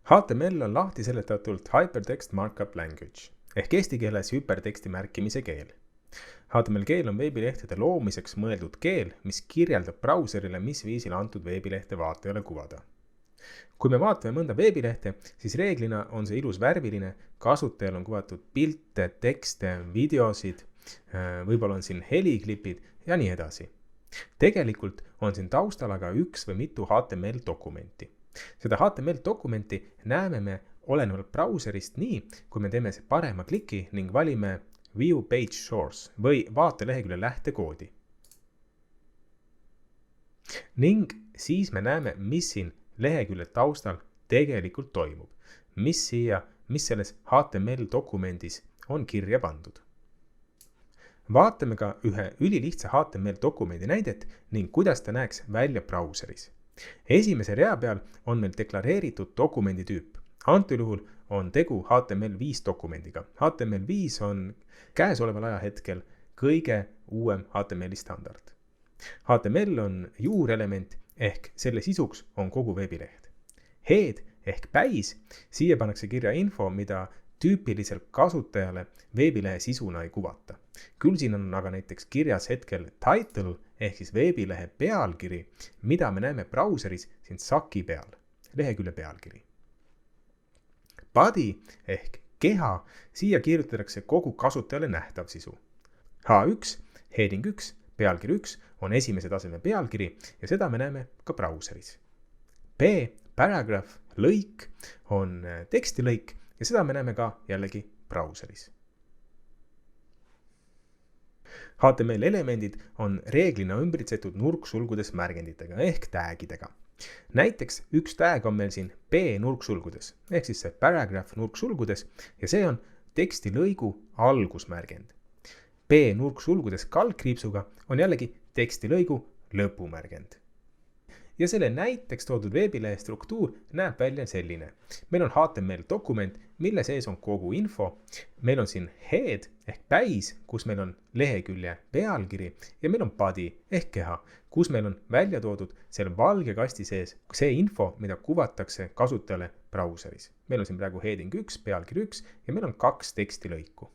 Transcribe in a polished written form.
HTML on lahti seletatult Hypertext Markup Language ehk eesti keeles hüperteksti märkimise keel. HTML keel on veebilehtede loomiseks mõeldud keel, mis kirjeldab brauserile, mis viisil antud veebilehte vaatajale kuvada. Kui me vaatame mõnda veebilehte, siis reeglina on see ilus värviline, kasutajal on kuvatud pilte, tekste, videosid, võib-olla on siin heliklipid ja nii edasi. Tegelikult on siin taustal aga üks või mitu HTML dokumenti. Seda HTML dokumenti näeme me olenevalt brauserist nii, kui me teeme see parema kliki ning valime View Page Source või vaata lehekülje lähtekoodi. Ning siis me näeme, mis siin lehekülje taustal tegelikult toimub, mis selles HTML dokumendis on kirja pandud. Vaatame ka ühe ülilihtsa HTML dokumendi näidet ning kuidas ta näeks välja brauseris. Esimese rea peal on meil deklareeritud dokumendi tüüp. Antud juhul on tegu HTML5 dokumendiga. HTML5 on käesoleval ajahetkel kõige uuem HTML standard. HTML on juurelement ehk selle sisuks on kogu veebileht. Head ehk päis, siia pannakse kirja info, mida tüüpiliselt kasutajale veebilehe sisuna ei kuvata. Küll siin on aga näiteks kirjas hetkel title ehk siis veebilehe pealkiri, mida me näeme brauseris siin saki peal, lehekülje pealkiri. Body ehk keha, siia kirjutatakse kogu kasutajale nähtav sisu. H1, heading 1, pealkiri 1 on esimese taseme pealkiri ja seda me näeme ka brauseris. P, paragraph, lõik on tekstilõik ja seda me näeme ka jällegi brauseris. HTML elemendid on reeglina ümbritsetud nurksulgudes märgenditega ehk tagidega. Näiteks üks tag on meil siin P nurksulgudes ehk siis see paragraph nurksulgudes ja see on tekstilõigu algusmärgend. P nurksulgudes kaldkriipsuga on jällegi tekstilõigu lõpumärgend. Ja selle näiteks toodud veebilehe struktuur näeb välja selline. Meil on HTML dokument, mille sees on kogu info. Meil on siin head ehk päis, kus meil on lehekülje pealkiri ja meil on body ehk keha, kus meil on välja toodud selle valge kasti sees see info, mida kuvatakse kasutajale brauseris. Meil on siin praegu heading 1, pealkiri 1 ja meil on 2 tekstilõiku.